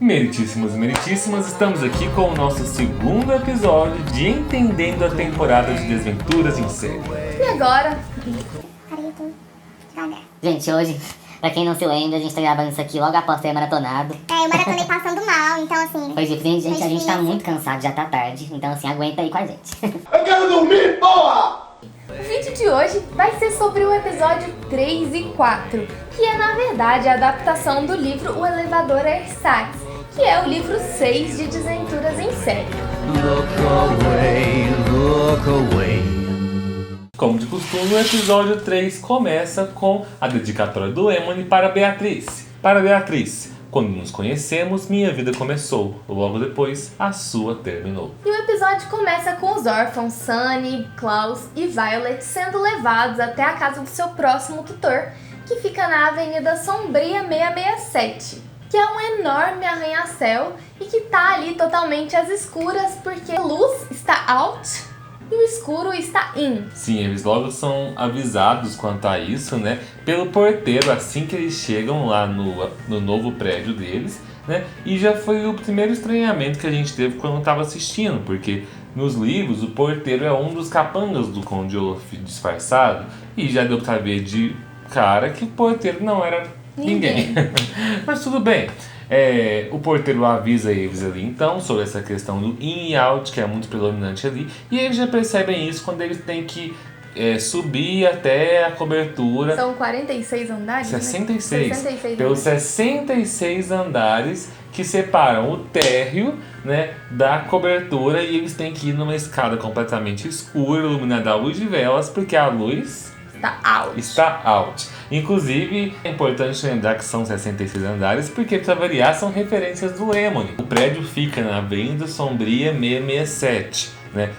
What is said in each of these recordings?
Meritíssimos e meritíssimas, estamos aqui com o nosso segundo episódio de Entendendo a Temporada de Desventuras em Série. E agora? Gente, hoje, pra quem não se lembra, a gente tá gravando isso aqui logo após ter maratonado. Eu maratonei passando mal, então assim... Foi difícil, gente, a gente tá muito cansado, já tá tarde, então assim, aguenta aí com a gente. Eu quero dormir, porra! O vídeo de hoje vai ser sobre o episódio 3 e 4, que é na verdade a adaptação do livro O Elevador Ersatz, que é o livro 6 de Desventuras em Série. Look away. Como de costume, o episódio 3 começa com a dedicatória do Lemony para Beatriz. Para Beatriz, quando nos conhecemos, minha vida começou. Logo depois, a sua terminou. E o episódio começa com os órfãos Sunny, Klaus e Violet sendo levados até a casa do seu próximo tutor, que fica na Avenida Sombria 667, que é um enorme arranha-céu e que tá ali totalmente às escuras porque a luz está out e o escuro está in. Sim, eles logo são avisados quanto a isso, né? Pelo porteiro assim que eles chegam lá no novo prédio deles, né? E já foi o primeiro estranhamento que a gente teve quando estava assistindo, porque nos livros o porteiro é um dos capangas do Conde Olaf disfarçado e já deu pra ver de cara que o porteiro não era ninguém. Mas tudo bem. O porteiro avisa eles ali então sobre essa questão do in e out, que é muito predominante ali, e eles já percebem isso quando eles têm que subir até a cobertura. São 46 andares? 66. 66 Pelos 66 andares que separam o térreo, né, da cobertura, e eles têm que ir numa escada completamente escura, iluminada à luz de velas, porque a luz está out. Inclusive, é importante lembrar que são 66 andares, porque para variar são referências do Lemony. O prédio fica na Avenida Sombria 667. Né?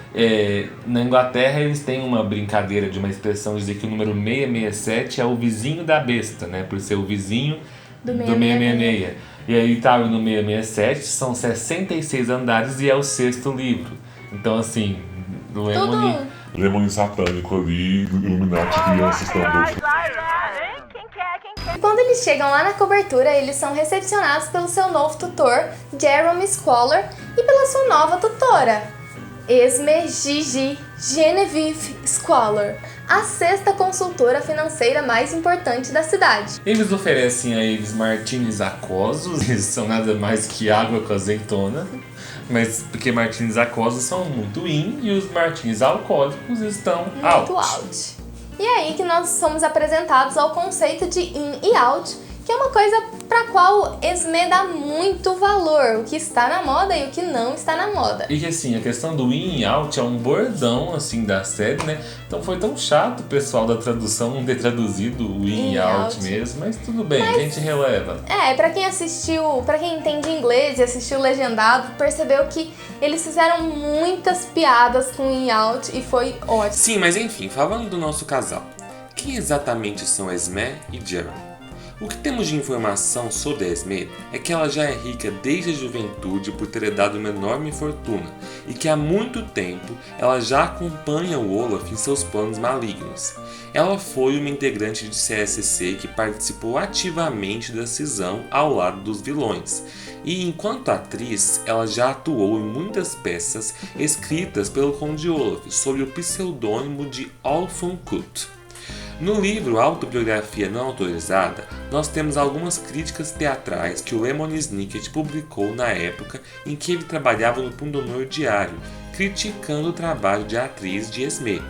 Na Inglaterra eles têm uma brincadeira de uma expressão de dizer que o número 667 é o vizinho da besta, né? Por ser o vizinho do 666. E aí tá no 667, são 66 andares e é o 6º livro. Então assim, do Lemony satânico ali, Illuminati, crianças também. E quando eles chegam lá na cobertura, eles são recepcionados pelo seu novo tutor, Jeremy Squalor, e pela sua nova tutora, Esme Gigi Genevieve Squalor, a 6ª consultora financeira mais importante da cidade. Eles oferecem a eles martinis aquosos, eles são nada mais que água com azeitona. Mas porque martinis aquosos são muito in e os martinis alcoólicos estão muito out. E é aí que nós somos apresentados ao conceito de in e out, que é uma coisa para qual Esme dá muito valor, o que está na moda e o que não está na moda. E que assim, a questão do in e out é um bordão assim da série, né? Então foi tão chato o pessoal da tradução não ter traduzido o in e out mesmo, mas tudo bem, a gente releva. Pra quem assistiu, pra quem entende inglês e assistiu legendado, percebeu que eles fizeram muitas piadas com in e out e foi ótimo. Sim, mas enfim, falando do nosso casal, quem exatamente são Esme e Jeremy? O que temos de informação sobre a Esme é que ela já é rica desde a juventude por ter herdado uma enorme fortuna e que há muito tempo ela já acompanha o Olaf em seus planos malignos. Ela foi uma integrante de CSC que participou ativamente da cisão ao lado dos vilões e, enquanto atriz, ela já atuou em muitas peças escritas pelo Conde Olaf sob o pseudônimo de Olfun-Kut. No livro Autobiografia Não Autorizada, nós temos algumas críticas teatrais que o Lemony Snicket publicou na época em que ele trabalhava no Pundonor Diário, criticando o trabalho de atriz de Esme.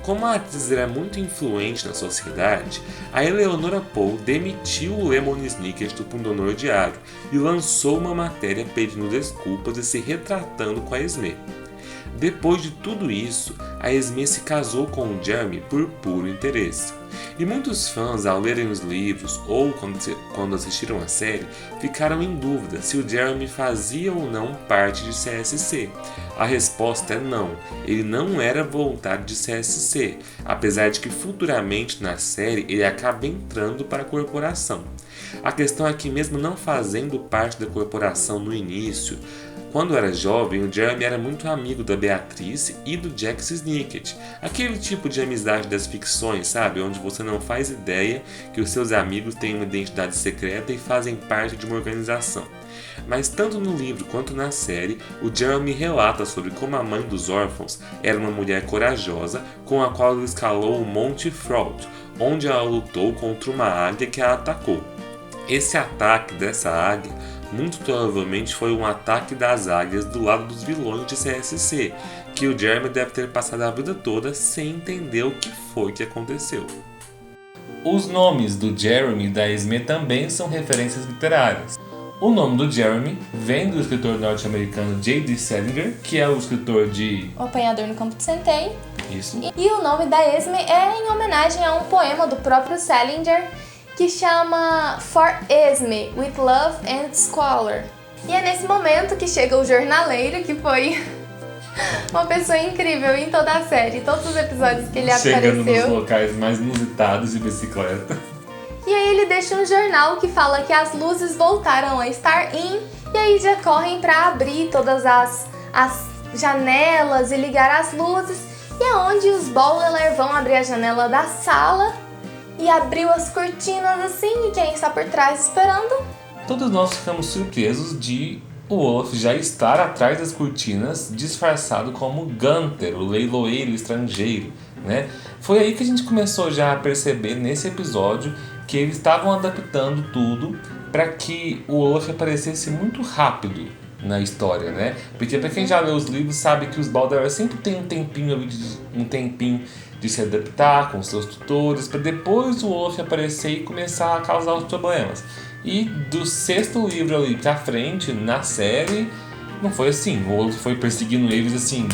Como a atriz era muito influente na sociedade, a Eleonora Poe demitiu o Lemony Snicket do Pundonor Diário e lançou uma matéria pedindo desculpas e se retratando com a Esme. Depois de tudo isso, a Esme se casou com o Jeremy por puro interesse. E muitos fãs, ao lerem os livros ou quando assistiram a série, ficaram em dúvida se o Jeremy fazia ou não parte de CSC. A resposta é não, ele não era voluntário de CSC, apesar de que futuramente na série ele acaba entrando para a corporação. A questão é que mesmo não fazendo parte da corporação no início, Quando era jovem, o Jeremy era muito amigo da Beatrice e do Jax Snicket. Aquele tipo de amizade das ficções, sabe? Onde você não faz ideia que os seus amigos têm uma identidade secreta e fazem parte de uma organização. Mas tanto no livro quanto na série, o Jeremy relata sobre como a mãe dos órfãos era uma mulher corajosa com a qual ele escalou o Monte Fraud, onde ela lutou contra uma águia que a atacou. Esse ataque dessa águia muito provavelmente foi um ataque das águias do lado dos vilões de CSC, que o Jeremy deve ter passado a vida toda sem entender o que foi que aconteceu. Os nomes do Jeremy e da Esme também são referências literárias. O nome do Jeremy vem do escritor norte-americano J.D. Salinger, que é o escritor de O Apanhador no Campo de Centeio. Isso. E o nome da Esme é em homenagem a um poema do próprio Salinger que chama For Esme, With Love and Squalor. E é nesse momento que chega o jornaleiro, que foi uma pessoa incrível em toda a série, todos os episódios que ele chegando apareceu. nos locais mais inusitados de bicicleta. E aí ele deixa um jornal que fala que as luzes voltaram a estar in, e aí já correm para abrir todas as janelas e ligar as luzes, e é onde os Bowler vão abrir a janela da sala e abriu as cortinas assim, e quem está por trás esperando? Todos nós ficamos surpresos de o Olaf já estar atrás das cortinas, disfarçado como Gunther, o leiloeiro estrangeiro, né? Foi aí que a gente começou já a perceber nesse episódio que eles estavam adaptando tudo para que o Olaf aparecesse muito rápido na história, né? Porque para quem já leu os livros sabe que os Balder sempre tem um tempinho de se adaptar com seus tutores, para depois o Olaf aparecer e começar a causar os problemas. E do 6º livro ali pra frente, na série, não foi assim. O Olaf foi perseguindo eles assim,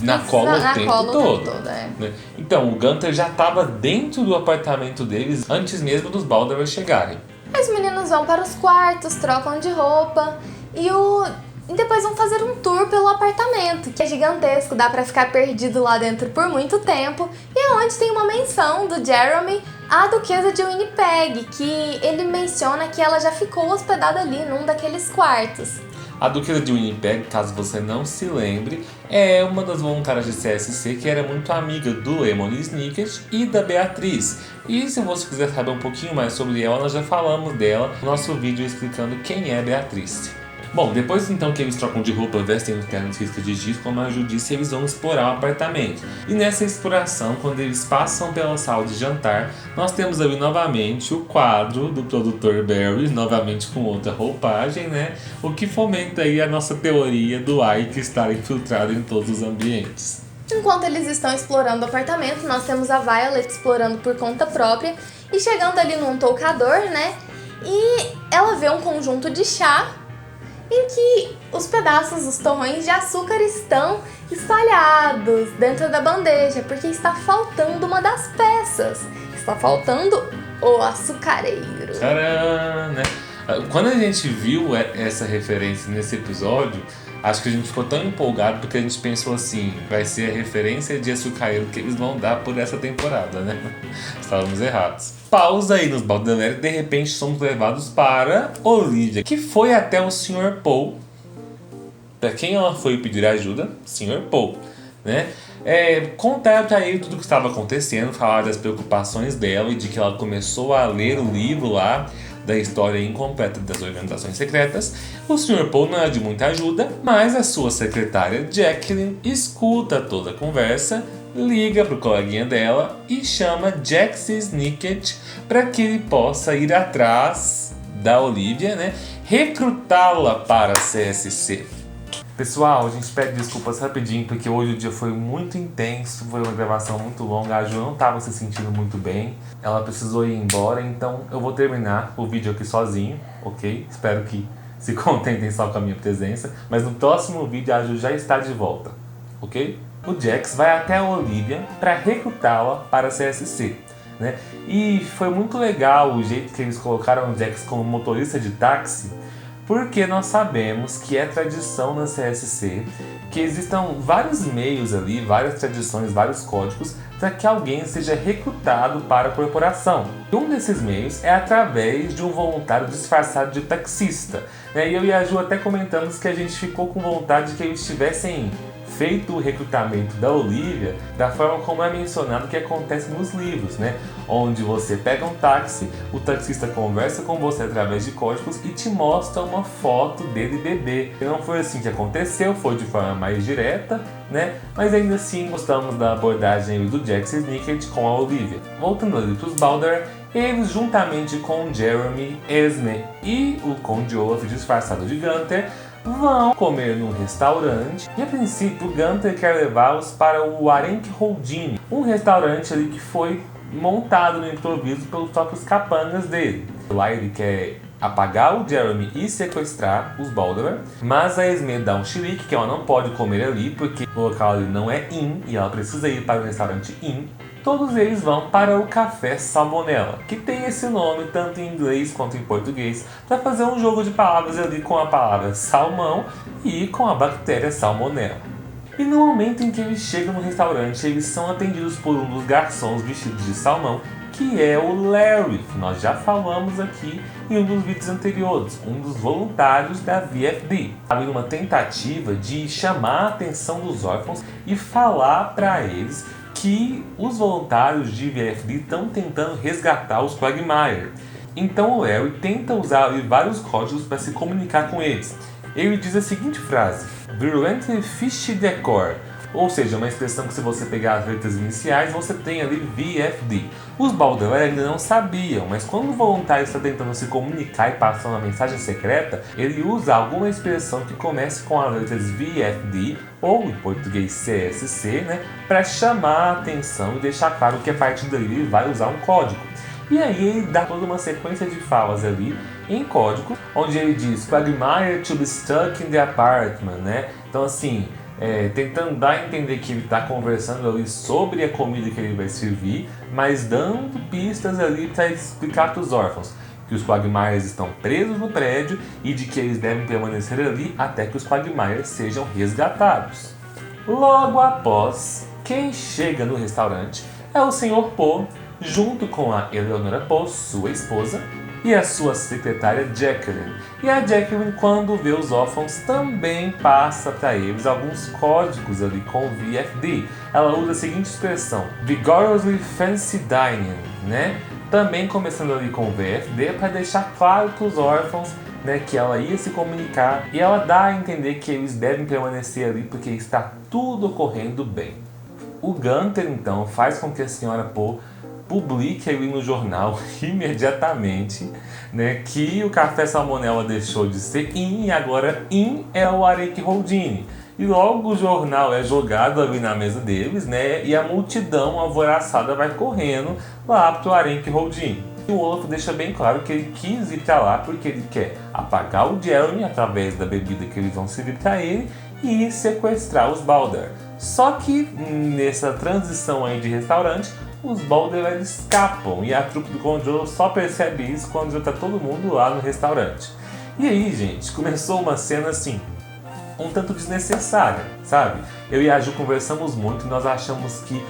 na cola o tempo todo. Né? Então, o Gunther já estava dentro do apartamento deles antes mesmo dos Balder chegarem. Os meninos vão para os quartos, trocam de roupa e depois vão fazer um tour pelo apartamento, que é gigantesco, dá pra ficar perdido lá dentro por muito tempo. E é onde tem uma menção do Jeremy à Duquesa de Winnipeg, que ele menciona que ela já ficou hospedada ali num daqueles quartos. A Duquesa de Winnipeg, caso você não se lembre, é uma das voluntárias de CSC que era muito amiga do Lemony Snicket e da Beatriz. E se você quiser saber um pouquinho mais sobre ela, nós já falamos dela no nosso vídeo explicando quem é Beatriz. Bom, depois então que eles trocam de roupa, vestem os ternos riscas de giz, como a Ju disse, eles vão explorar o apartamento. E nessa exploração, quando eles passam pela sala de jantar, nós temos ali novamente o quadro do produtor Barry, novamente com outra roupagem, né? O que fomenta aí a nossa teoria do Ike estar infiltrado em todos os ambientes. Enquanto eles estão explorando o apartamento, nós temos a Violet explorando por conta própria e chegando ali num toucador, né? E ela vê um conjunto de chá em que os pedaços, os torrões de açúcar estão espalhados dentro da bandeja, porque está faltando uma das peças. Está faltando o açucareiro. Tcharam, né? Quando a gente viu essa referência nesse episódio, acho que a gente ficou tão empolgado porque a gente pensou assim, vai ser a referência de açucareiro que eles vão dar por essa temporada, né? Estávamos errados. Pausa aí nos Balder e de repente somos levados para Olivia, que foi até o Sr. Paul. Para quem ela foi pedir ajuda? Sr. Paul, né? Contar para ele tudo o que estava acontecendo, falar das preocupações dela e de que ela começou a ler o livro lá da história incompleta das organizações secretas. O Sr. Paul não é de muita ajuda, mas a sua secretária Jacqueline escuta toda a conversa, liga pro coleguinha dela e chama Jax Snicket para que ele possa ir atrás da Olivia, né? Recrutá-la para a CSC. Pessoal, a gente pede desculpas rapidinho porque hoje o dia foi muito intenso, foi uma gravação muito longa, a Ju não estava se sentindo muito bem, ela precisou ir embora, então eu vou terminar o vídeo aqui sozinho, ok? Espero que se contentem só com a minha presença, mas no próximo vídeo a Ju já está de volta, ok? O Jax vai até a Olivia para recrutá-la para a CSC, né? E foi muito legal o jeito que eles colocaram o Jax como motorista de táxi, Porque nós sabemos que é tradição na CSC que existam vários meios ali, várias tradições, vários códigos para que alguém seja recrutado para a corporação. E um desses meios é através de um voluntário disfarçado de taxista. E eu e a Ju até comentamos que a gente ficou com vontade de que eles tivessem feito o recrutamento da Olivia da forma como é mencionado que acontece nos livros, né? Onde você pega um táxi, o taxista conversa com você através de códigos e te mostra uma foto dele bebê. E não foi assim que aconteceu, foi de forma mais direta, né? Mas ainda assim gostamos da abordagem do Jax e Snicket com a Olivia. Voltando ali para os Balder, eles juntamente com Jeremy, Esme e o Conde Olaf disfarçado de Gunther vão comer num restaurante e a princípio o Gunther quer levá-los para o Arenk Holdini, um restaurante ali que foi montado no improviso pelos próprios capangas dele. Lá ele quer apagar o Jeremy e sequestrar os Balder, mas a Esme dá um chilique que ela não pode comer ali porque o local ali não é inn e ela precisa ir para o restaurante inn. Todos eles vão para o Café Salmonella, que tem esse nome tanto em inglês quanto em português, para fazer um jogo de palavras ali com a palavra salmão e com a bactéria Salmonella. E no momento em que eles chegam no restaurante, eles são atendidos por um dos garçons vestidos de salmão, que é o Larry, que nós já falamos aqui em um dos vídeos anteriores, um dos voluntários da VFD. Havia uma tentativa de chamar a atenção dos órfãos e falar para eles que os voluntários de VFD estão tentando resgatar os Quagmire. Então o Larry tenta usar ali vários códigos para se comunicar com eles. Ele diz a seguinte frase: Virulently Fish Decor, ou seja, uma expressão que se você pegar as letras iniciais, você tem ali VFD. Os Balder ainda não sabiam, mas quando o voluntário está tentando se comunicar e passar uma mensagem secreta, ele usa alguma expressão que comece com as letras VFD, ou em português CSC, né, para chamar a atenção e deixar claro que a partir dali ele vai usar um código. E aí ele dá toda uma sequência de falas ali em código, onde ele diz Quagmire to be stuck in the apartment, né? Então assim, tentando dar a entender que ele está conversando ali sobre a comida que ele vai servir, mas dando pistas ali para explicar para os órfãos que os Quagmires estão presos no prédio e de que eles devem permanecer ali até que os Quagmires sejam resgatados. Logo após, quem chega no restaurante é o Sr. Poe, junto com a Eleonora Poe, sua esposa, e a sua secretária Jacqueline. E a Jacqueline, quando vê os órfãos, também passa para eles alguns códigos ali com o VFD. Ela usa a seguinte expressão: Vigorously Fancy Dining, né? Também começando ali com o VFD para deixar claro para os órfãos, né, que ela ia se comunicar, e ela dá a entender que eles devem permanecer ali porque está tudo ocorrendo bem. O Gunther então faz com que a senhora Poe publique ali no jornal imediatamente, né, que o Café Salmonella deixou de ser inn e agora inn é o Arenk Holdini. E logo o jornal é jogado ali na mesa deles, né, e a multidão alvoroçada vai correndo lá pro Arenk Holdini. E o Olaf deixa bem claro que ele quis ir para lá porque ele quer apagar o Jeremy através da bebida que eles vão servir para ele e sequestrar os Balder. Só que nessa transição aí de restaurante, os Balder escapam e a trupe do Conde Olaf só percebe isso quando já tá todo mundo lá no restaurante. E aí, gente, começou uma cena assim, um tanto desnecessária, sabe? Eu e a Ju conversamos muito e nós achamos que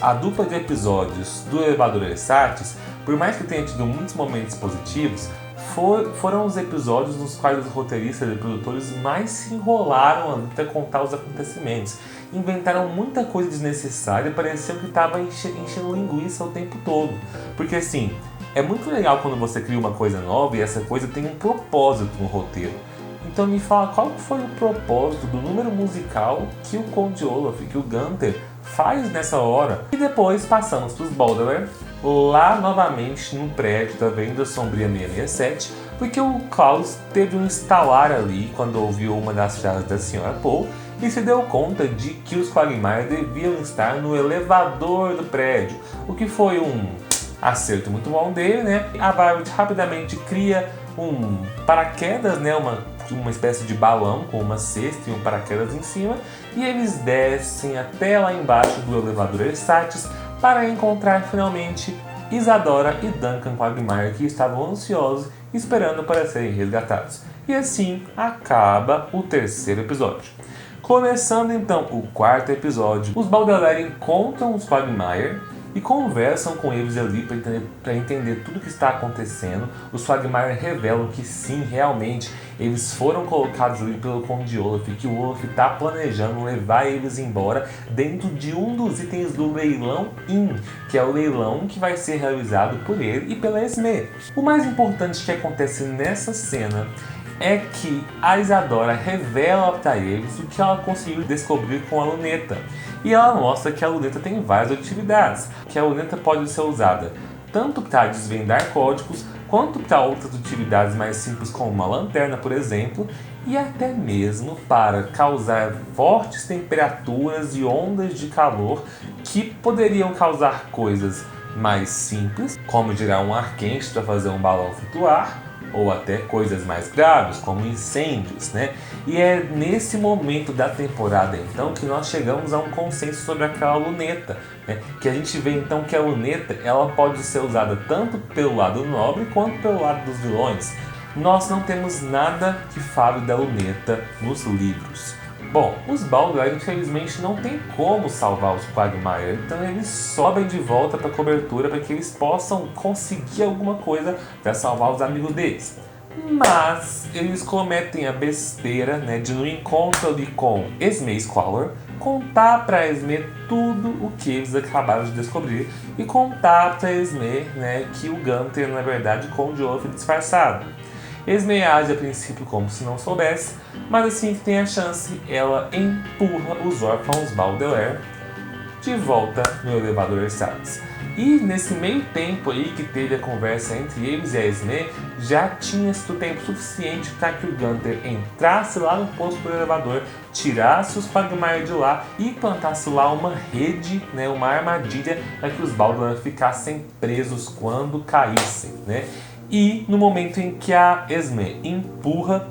a dupla de episódios do Elevador Versáteis, por mais que tenha tido muitos momentos positivos, foram os episódios nos quais os roteiristas e produtores mais se enrolaram ali para contar os acontecimentos. Inventaram muita coisa desnecessária, pareceu que estava enchendo linguiça o tempo todo. Porque assim, é muito legal quando você cria uma coisa nova e essa coisa tem um propósito no roteiro. Então me fala qual foi o propósito do número musical que o Conde Olaf, que o Gunther faz nessa hora. E depois passamos para os Balder, lá novamente no prédio da Venda Sombria 667, porque o Klaus teve um estalar ali quando ouviu uma das frases da Sra. Poe e se deu conta de que os Quagmire deviam estar no elevador do prédio, o que foi um acerto muito bom dele, né? A Violet rapidamente cria um paraquedas, né? Uma espécie de balão com uma cesta e um paraquedas em cima, e eles descem até lá embaixo do elevador Versáteis para encontrar finalmente Isadora e Duncan Quagmire, que estavam ansiosos esperando para serem resgatados. E assim acaba o terceiro episódio. Começando então o quarto episódio, os Baudelaire encontram os Quagmire e conversam com eles ali para entender tudo o que está acontecendo. Os Quagmire revelam que sim, realmente, eles foram colocados ali pelo Conde Olaf, que o Olaf está planejando levar eles embora dentro de um dos itens do leilão Inn, que é o leilão que vai ser realizado por ele e pela Esme. O mais importante que acontece nessa cena é que a Isadora revela para eles o que ela conseguiu descobrir com a luneta. E ela mostra que a luneta tem várias utilidades, que a luneta pode ser usada tanto para desvendar códigos, quanto para outras utilidades mais simples como uma lanterna, por exemplo, e até mesmo para causar fortes temperaturas e ondas de calor que poderiam causar coisas mais simples, como gerar um ar quente para fazer um balão flutuar, ou até coisas mais graves, como incêndios, né? E é nesse momento da temporada, então, que nós chegamos a um consenso sobre aquela luneta, né? Que a gente vê, então, que a luneta, ela pode ser usada tanto pelo lado nobre, quanto pelo lado dos vilões. Nós não temos nada que fale da luneta nos livros. Bom, os Baudelaire infelizmente não tem como salvar os Quagmire, então eles sobem de volta para a cobertura para que eles possam conseguir alguma coisa para salvar os amigos deles. Mas eles cometem a besteira, né, de no encontro ali com Esme Squalor, contar para Esme tudo o que eles acabaram de descobrir e contar para Esme, né, que o Gunther na verdade é Conde Olaf disfarçado. Esme age a princípio como se não soubesse, mas assim que tem a chance, ela empurra os órfãos Baudelaire de volta no elevador Ersatz. E nesse meio tempo aí que teve a conversa entre eles e a Esme, já tinha sido tempo suficiente para que o Gunther entrasse lá no posto do elevador, tirasse os Quagmire de lá e plantasse lá uma rede, né, uma armadilha para que os Baudelaire ficassem presos quando caíssem, né? E no momento em que a Esme empurra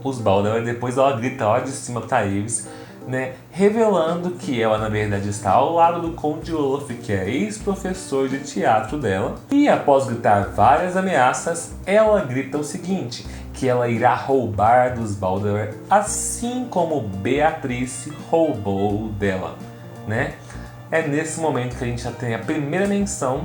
os Baudelaire, depois ela grita lá de cima para eles, né, revelando que ela na verdade está ao lado do Conde Olaf, que é ex-professor de teatro dela. E após gritar várias ameaças, ela grita o seguinte, que ela irá roubar dos Baudelaire, assim como Beatrice roubou dela, né? É nesse momento que a gente já tem a primeira menção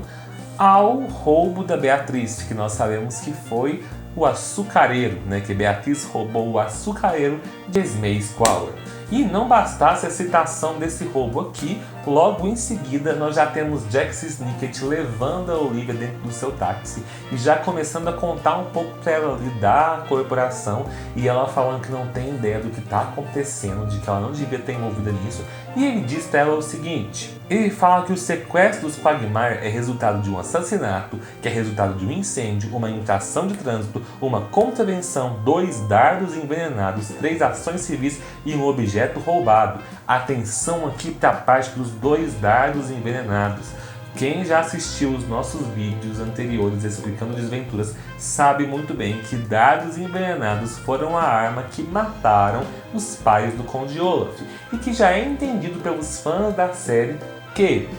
ao roubo da Beatriz, que nós sabemos que foi o açucareiro, né? Que Beatriz roubou o açucareiro de Esme Squalor. E não bastasse a citação desse roubo aqui, logo em seguida nós já temos Jax Snicket levando a Olivia dentro do seu táxi e já começando a contar um pouco para ela ali da corporação, e ela falando que não tem ideia do que está acontecendo, de que ela não devia ter envolvida nisso. E ele diz para ela o seguinte, ele fala que o sequestro dos Quagmire é resultado de um assassinato, que é resultado de um incêndio, uma infração de trânsito, uma contravenção, 2 dardos envenenados, 3 ações civis e um objeto roubado. Atenção aqui para a parte dos 2 dardos envenenados. Quem já assistiu os nossos vídeos anteriores explicando desventuras sabe muito bem que dardos envenenados foram a arma que mataram os pais do Conde Olaf, e que já é entendido pelos fãs da série que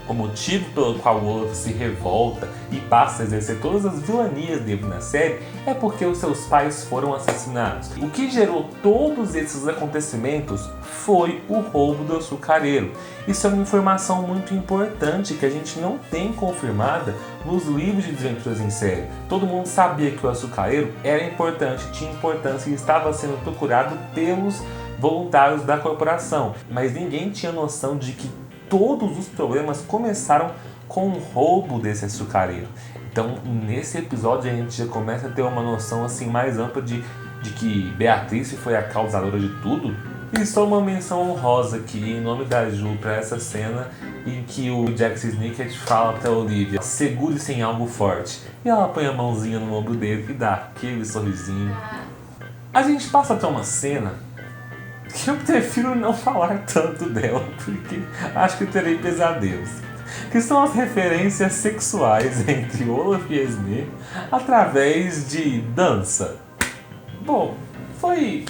o motivo pelo qual Olaf se revolta e passa a exercer todas as vilanias dele na série é porque os seus pais foram assassinados. O que gerou todos esses acontecimentos foi o roubo do açucareiro. Isso é uma informação muito importante que a gente não tem confirmada nos livros de desventuras em série. Todo mundo sabia que o açucareiro era importante, tinha importância e estava sendo procurado pelos voluntários da corporação, mas ninguém tinha noção de que todos os problemas começaram com o roubo desse açucareiro. Então, nesse episódio, a gente já começa a ter uma noção assim mais ampla de que Beatriz foi a causadora de tudo. E só uma menção honrosa aqui, em nome da Ju, para essa cena em que o Jax Snicket fala para Olivia: segure-se em algo forte. E ela põe a mãozinha no ombro dele e dá aquele sorrisinho. A gente passa para uma cena que eu prefiro não falar tanto dela, porque acho que terei pesadelos, que são as referências sexuais entre Olaf e Esme através de dança. Bom, foi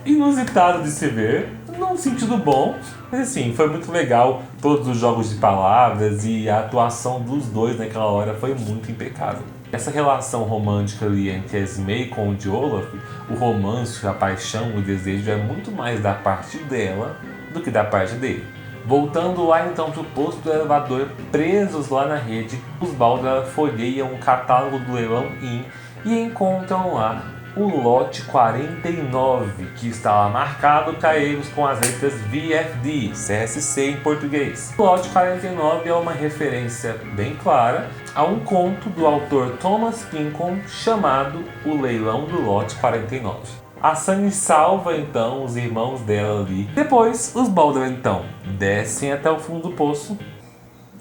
inusitado de se ver, num sentido bom, mas assim, foi muito legal todos os jogos de palavras, e a atuação dos dois naquela hora foi muito impecável. Essa relação romântica ali entre a Esme com o de Olaf, o romance, a paixão, o desejo é muito mais da parte dela do que da parte dele. Voltando lá então pro posto do elevador, presos lá na rede, os Balder folheiam o catálogo do leilão IN e encontram lá o lote 49, que está lá marcado para eles com as letras VFD, CSC em português. O lote 49 é uma referência bem clara a um conto do autor Thomas Pynchon chamado O Leilão do Lote 49. A Sunny salva então os irmãos dela ali. Depois, os Balder então descem até o fundo do poço.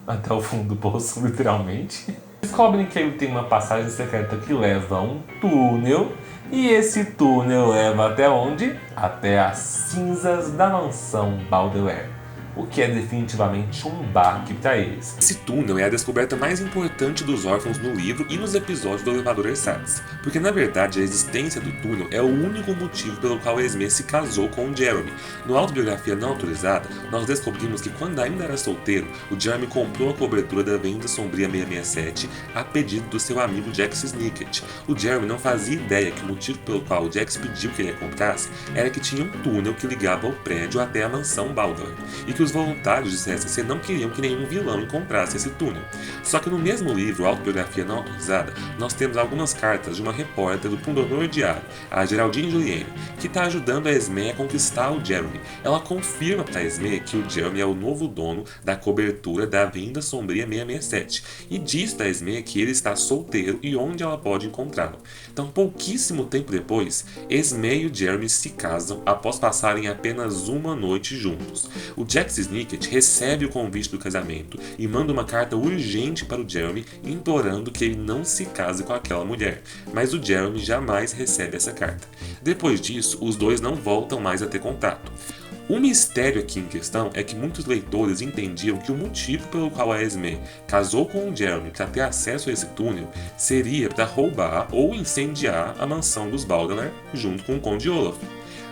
Até o fundo do poço, literalmente. Descobrem que ele tem uma passagem secreta que leva a um túnel. E esse túnel leva até onde? Até as cinzas da mansão Baudelaire. O que é definitivamente um baque para eles. Esse túnel é a descoberta mais importante dos órfãos no livro e nos episódios do Elevador Ersatz, porque na verdade a existência do túnel é o único motivo pelo qual a Esme se casou com o Jeremy. No Autobiografia Não Autorizada, nós descobrimos que quando ainda era solteiro, o Jeremy comprou a cobertura da Avenida Sombria 667 a pedido do seu amigo Jax Snicket. O Jeremy não fazia ideia que o motivo pelo qual o Jax pediu que ele a comprasse era que tinha um túnel que ligava o prédio até a mansão Balder, e que os voluntários de CSC não queriam que nenhum vilão encontrasse esse túnel. Só que no mesmo livro, Autobiografia Não Autorizada, nós temos algumas cartas de uma repórter do Pundonor Diário, a Geraldine Julienne, que está ajudando a Esme a conquistar o Jeremy. Ela confirma para a Esme que o Jeremy é o novo dono da cobertura da Avenida Sombria 667 e diz para a Esme que ele está solteiro e onde ela pode encontrá-lo. Então, pouquíssimo tempo depois, Esme e o Jeremy se casam após passarem apenas uma noite juntos. O Jax Snicket recebe o convite do casamento e manda uma carta urgente para o Jeremy implorando que ele não se case com aquela mulher, mas o Jeremy jamais recebe essa carta. Depois disso, os dois não voltam mais a ter contato. O mistério aqui em questão é que muitos leitores entendiam que o motivo pelo qual a Esme casou com o Jeremy para ter acesso a esse túnel seria para roubar ou incendiar a mansão dos Baudelaire junto com o Conde Olaf.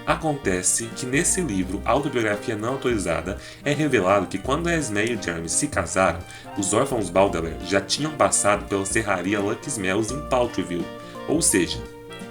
Acontece que nesse livro, Autobiografia Não Autorizada, é revelado que quando a Esme e o Jeremy se casaram, os órfãos Baudelaire já tinham passado pela serraria Lucky Mel's em Paltryville, ou seja,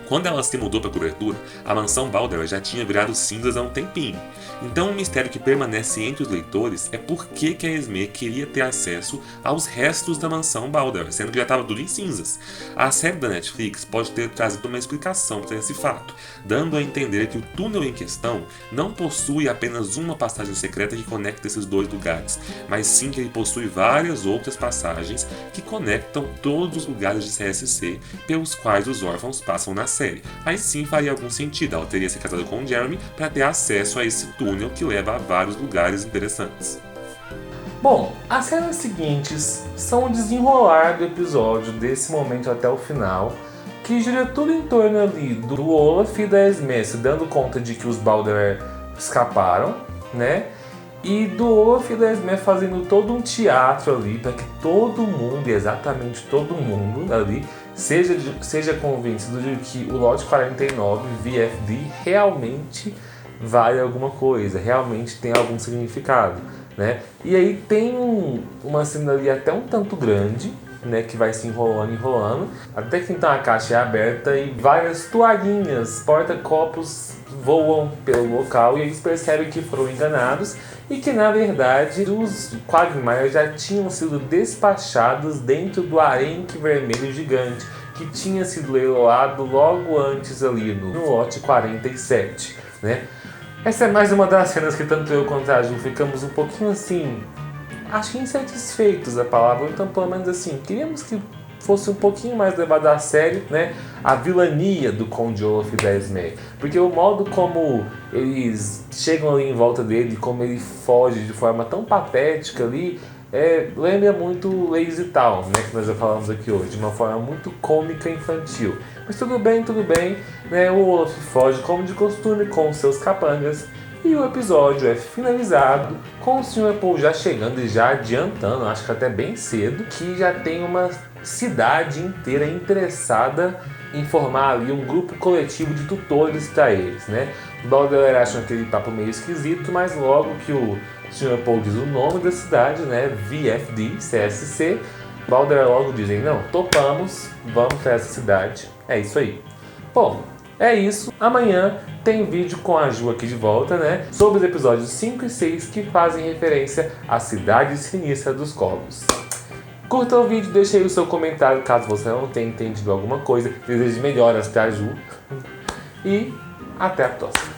quando ela se mudou para a cobertura, a mansão Baudelaire já tinha virado cinzas há um tempinho. Então o mistério que permanece entre os leitores é por que a Esme queria ter acesso aos restos da mansão Baudelaire, sendo que já estava tudo em cinzas. A série da Netflix pode ter trazido uma explicação para esse fato, dando a entender que o túnel em questão não possui apenas uma passagem secreta que conecta esses dois lugares, mas sim que ele possui várias outras passagens que conectam todos os lugares de CSC pelos quais os órfãos passam na série. Aí sim faria algum sentido, ela teria se casado com o Jeremy para ter acesso a esse túnel que leva a vários lugares interessantes. Bom, as cenas seguintes são o desenrolar do episódio desse momento até o final, que gira tudo em torno ali do Olaf e da Esme se dando conta de que os Baudelaire escaparam, né? E do Olaf e da Esme fazendo todo um teatro ali para que todo mundo, exatamente todo mundo ali, seja convencido de que o lote 49 VFD realmente vale alguma coisa, realmente tem algum significado, né? E aí tem uma cena ali até um tanto grande, né, que vai se enrolando, até que então a caixa é aberta e várias toalhinhas, porta-copos voam pelo local e eles percebem que foram enganados e que na verdade os Quagmire já tinham sido despachados dentro do arenque vermelho gigante que tinha sido leiloado logo antes ali no lote 47, né? Essa é mais uma das cenas que tanto eu quanto a Ju ficamos um pouquinho assim, acho que insatisfeitos a palavra, então pelo menos assim, queríamos que fosse um pouquinho mais levado a sério, né, a vilania do Conde Olaf e da Esme, porque o modo como eles chegam ali em volta dele, como ele foge de forma tão patética ali, lembra muito Lazy Town, né, que nós já falamos aqui hoje, de uma forma muito cômica e infantil. Mas tudo bem, né, o Olaf foge como de costume com seus capangas, e o episódio é finalizado com o Sr. Paul já chegando e já adiantando, acho que até bem cedo, que já tem uma cidade inteira interessada em formar ali um grupo coletivo de tutores para eles, né? Os Baudelaire acham aquele papo meio esquisito, mas logo que o Sr. Paul diz o nome da cidade, né, VFD, CSC, Balder logo dizem, não, topamos, vamos pra essa cidade. É isso aí. Bom, é isso. Amanhã tem vídeo com a Ju aqui de volta, né? Sobre os episódios 5 e 6 que fazem referência à cidade sinistra dos Corvos. Curta o vídeo, deixe aí o seu comentário caso você não tenha entendido alguma coisa. Desejo melhoras pra Ju. E até a próxima.